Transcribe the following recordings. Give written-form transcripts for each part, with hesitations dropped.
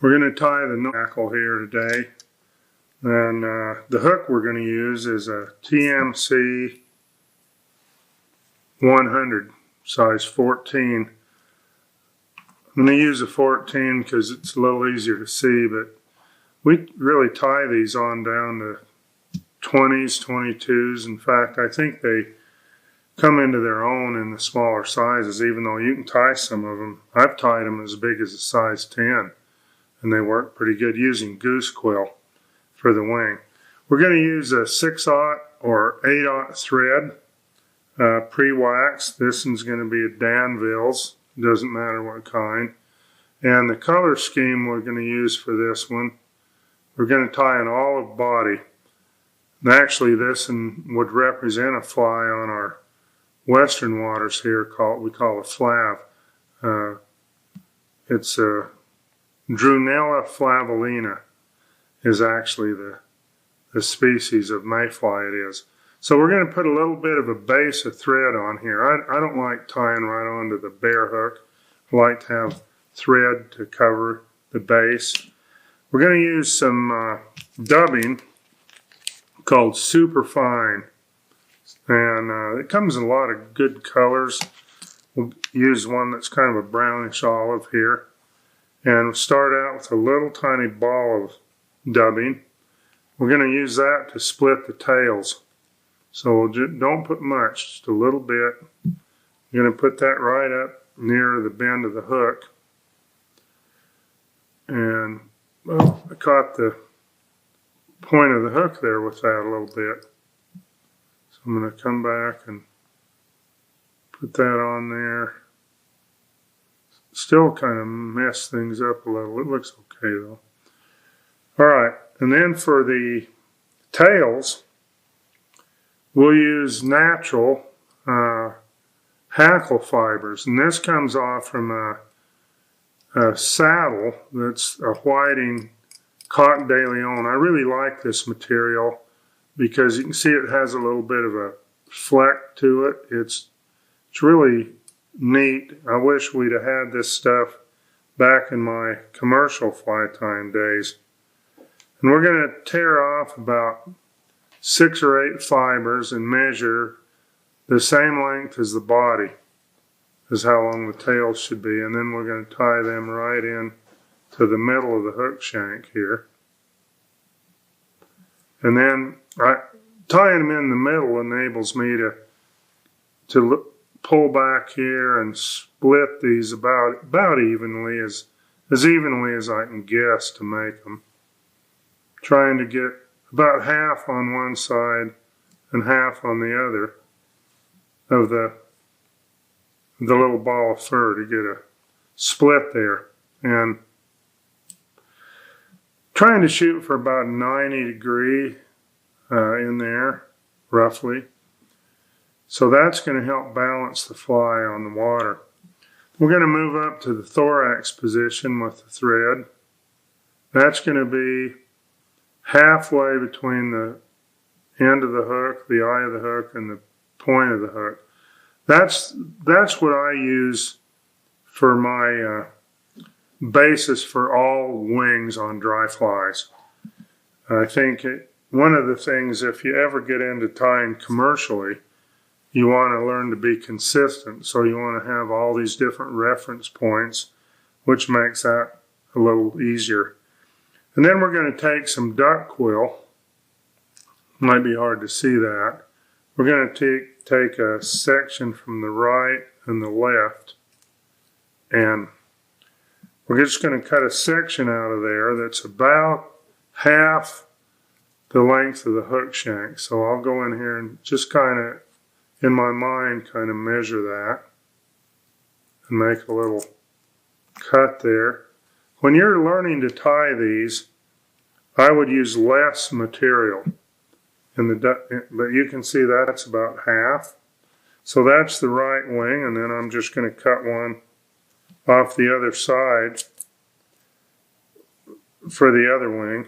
We're going to tie the No Hackle here today, and the hook we're going to use is a TMC 100 size 14. I'm going to use a 14 because it's a little easier to see, but we really tie these on down to 20s, 22s. In fact, I think they come into their own in the smaller sizes, even though you can tie some of them. I've tied them as big as a size 10, and they work pretty good using goose quill for the wing. We're going to use a 6/0 or 8/0 thread, pre-waxed. This one's going to be a Danville's. Doesn't matter what kind. And the color scheme we're going to use for this one, we're going to tie an olive body. And actually, this one would represent a fly on our western waters here. We call a flav. It's a Drunella flavolina is actually the species of mayfly it is. So we're going to put a little bit of a base of thread on here. I don't like tying right onto the bare hook. I like to have thread to cover the base. We're going to use some dubbing called Superfine, and it comes in a lot of good colors. We'll use one that's kind of a brownish olive here, and we'll start out with a little tiny ball of dubbing. We're going to use that to split the tails. So don't put much, just a little bit. You're going to put that right up near the bend of the hook. And well, I caught the point of the hook there with that a little bit. So I'm going to come back and put that on there. Still kind of mess things up a little. It looks okay though. Alright, and then for the tails, we'll use natural hackle fibers, and this comes off from a saddle that's a whiting cotton de Leon. I really like this material because you can see it has a little bit of a fleck to it. It's really neat. I wish we'd have had this stuff back in my commercial fly tying days. And we're going to tear off about 6 or 8 fibers and measure the same length as the body, is how long the tails should be. And then we're going to tie them right in to the middle of the hook shank here. And then tying them in the middle enables me to pull back here and split these about evenly, as evenly as I can guess to make them. Trying to get about half on one side and half on the other of the little ball of fur to get a split there. And trying to shoot for about 90 degree in there, roughly. So that's going to help balance the fly on the water. We're going to move up to the thorax position with the thread. That's going to be halfway between the end of the hook, the eye of the hook, and the point of the hook. That's what I use for my basis for all wings on dry flies. I think one of the things, if you ever get into tying commercially, you want to learn to be consistent. So you want to have all these different reference points, which makes that a little easier. And then we're going to take some duck quill. Might be hard to see that. We're going to take a section from the right and the left, and we're just going to cut a section out of there that's about half the length of the hook shank. So I'll go in here and just kind of, in my mind, kind of measure that and make a little cut there. When you're learning to tie these, I would use less material. But you can see that's about half. So that's the right wing, and then I'm just going to cut one off the other side for the other wing.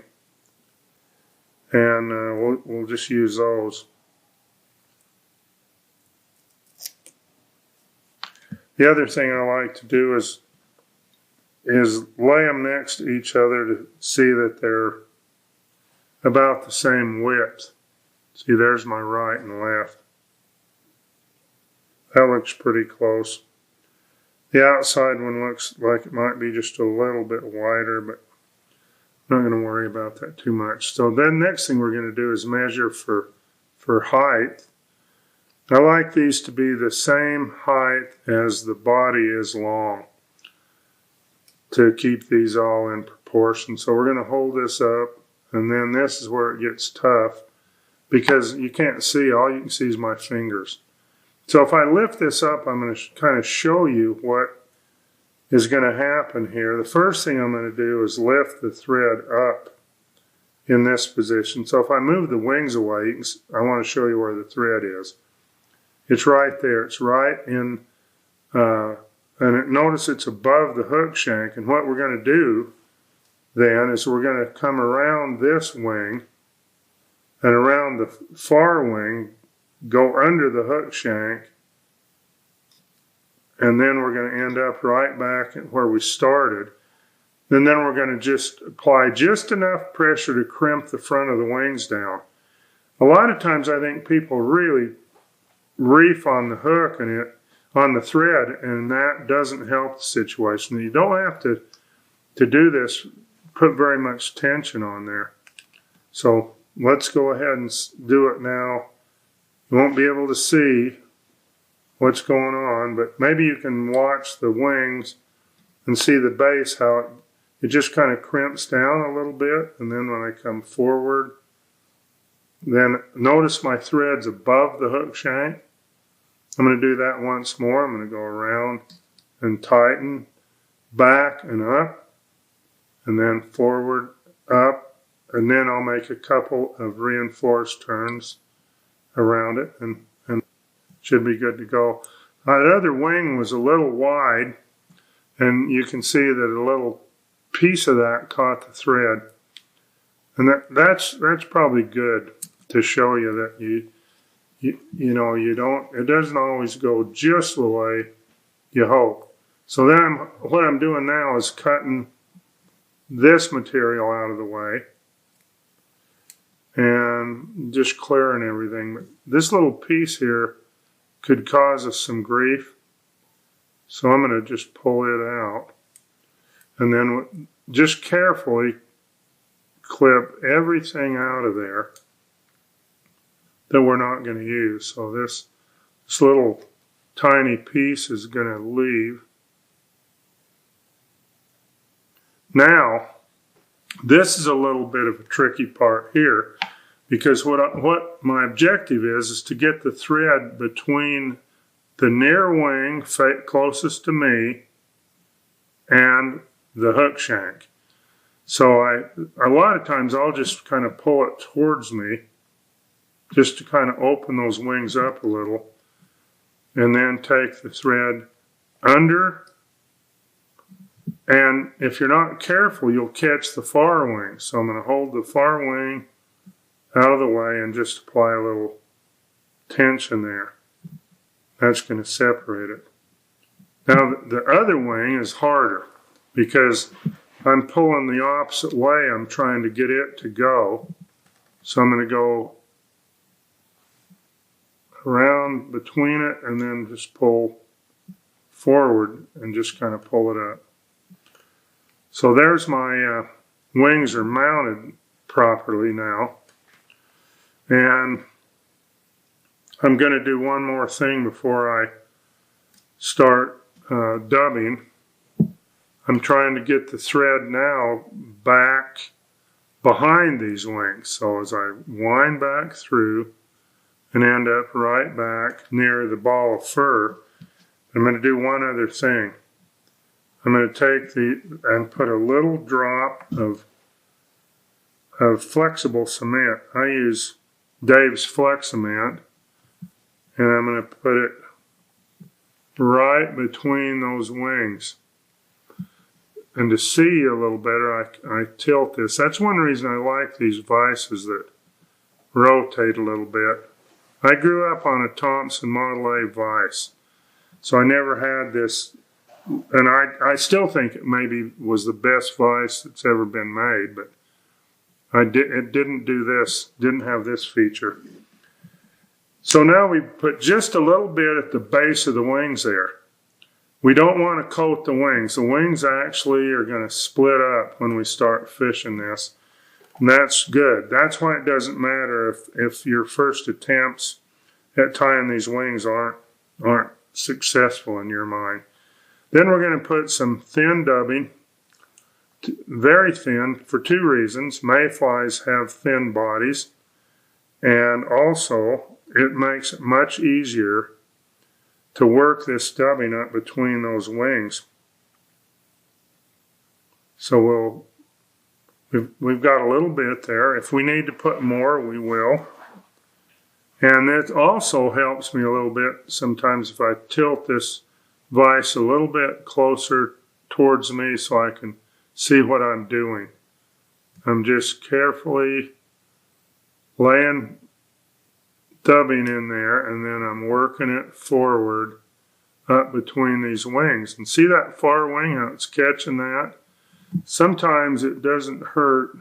And we'll just use those. The other thing I like to do is is lay them next to each other to see that they're about the same width. See, there's my right and left. That looks pretty close. The outside one looks like it might be just a little bit wider, but I'm not going to worry about that too much. So then next thing we're going to do is measure for height. I like these to be the same height as the body is long to keep these all in proportion. So we're going to hold this up, and then this is where it gets tough because you can't see. All you can see is my fingers. So if I lift this up, I'm going to kind of show you what is going to happen here. The first thing I'm going to do is lift the thread up in this position. So if I move the wings away, I want to show you where the thread is. It's right there. It's right in, and notice it's above the hook shank. And what we're going to do then is we're going to come around this wing and around the far wing, go under the hook shank, and then we're going to end up right back at where we started. And then we're going to just apply just enough pressure to crimp the front of the wings down. A lot of times I think people really reef on the hook and on the thread, and that doesn't help the situation. You don't have to do this, put very much tension on there. So let's go ahead and do it now. You won't be able to see what's going on, but maybe you can watch the wings and see the base, how it just kind of crimps down a little bit. And then when I come forward, then notice my thread's above the hook shank. I'm going to do that once more. I'm going to go around and tighten, back and up, and then forward, up, and then I'll make a couple of reinforced turns around it, and should be good to go. The other wing was a little wide, and you can see that a little piece of that caught the thread, and that's probably good to show you that it doesn't always go just the way you hope. So then what I'm doing now is cutting this material out of the way and just clearing everything. But this little piece here could cause us some grief, so I'm going to just pull it out, and then just carefully clip everything out of there that we're not going to use. So this little tiny piece is going to leave. Now, this is a little bit of a tricky part here, because what my objective is to get the thread between the near wing closest to me and the hook shank. So a lot of times I'll just kind of pull it towards me just to kind of open those wings up a little, and then take the thread under. And if you're not careful, you'll catch the far wing. So I'm going to hold the far wing out of the way and just apply a little tension there. That's going to separate it. Now the other wing is harder because I'm pulling the opposite way. I'm trying to get it to go. So I'm going to go around between it and then just pull forward and just kind of pull it up. So there's my wings are mounted properly now. And I'm going to do one more thing before I start dubbing. I'm trying to get the thread now back behind these wings. So as I wind back through and end up right back near the ball of fur, I'm going to do one other thing. I'm going to take and put a little drop of flexible cement. I use Dave's Flex Cement, and I'm going to put it right between those wings. And to see a little better, I tilt this. That's one reason I like these vices that rotate a little bit. I grew up on a Thompson Model A vise, so I never had this and I still think it maybe was the best vise that's ever been made, but it didn't do this, didn't have this feature. So now we put just a little bit at the base of the wings there. We don't want to coat the wings. The wings actually are going to split up when we start fishing this. And that's good. That's why it doesn't matter if your first attempts at tying these wings aren't successful in your mind. Then we're going to put some thin dubbing, very thin, for two reasons. Mayflies have thin bodies, and also it makes it much easier to work this dubbing up between those wings. So we've got a little bit there. If we need to put more, we will. And it also helps me a little bit sometimes if I tilt this vise a little bit closer towards me so I can see what I'm doing. I'm just carefully laying dubbing in there, and then I'm working it forward up between these wings. And see that far wing, how it's catching that? Sometimes it doesn't hurt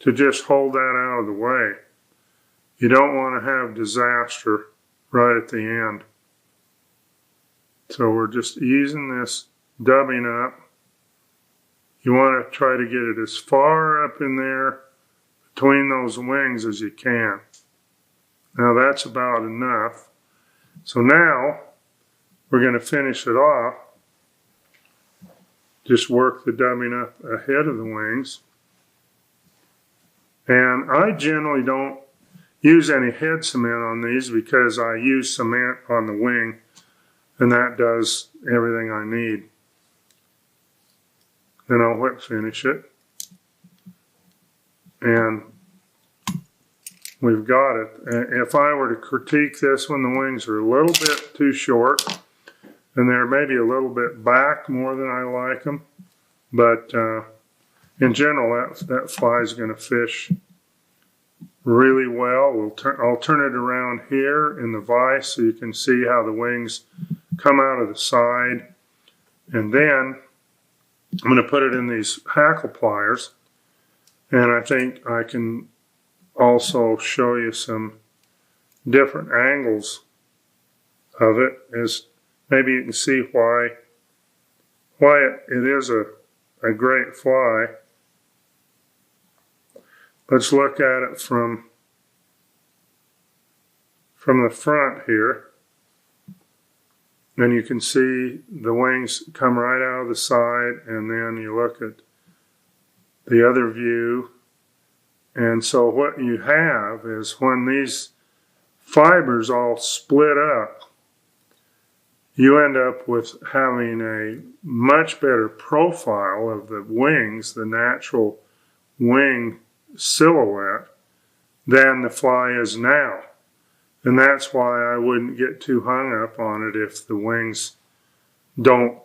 to just hold that out of the way. You don't want to have disaster right at the end. So we're just easing this dubbing up. You want to try to get it as far up in there between those wings as you can. Now that's about enough. So now we're going to finish it off. Just work the dubbing up ahead of the wings. And I generally don't use any head cement on these because I use cement on the wing, and that does everything I need. Then I'll whip finish it. And we've got it. If I were to critique this one, the wings are a little bit too short, and they're maybe a little bit back more than I like them. But in general, that fly is going to fish really well. I'll turn it around here in the vise so you can see how the wings come out of the side. And then I'm going to put it in these hackle pliers. And I think I can also show you some different angles of it, as maybe you can see why it is a great fly. Let's look at it from the front here. And you can see the wings come right out of the side, and then you look at the other view. And so what you have is when these fibers all split up, you end up with having a much better profile of the wings, the natural wing silhouette, than the fly is now. And that's why I wouldn't get too hung up on it if the wings don't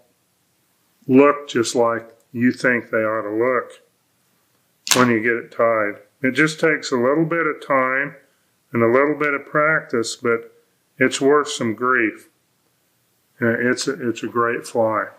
look just like you think they ought to look when you get it tied. It just takes a little bit of time and a little bit of practice, but it's worth some grief. It's a great fly.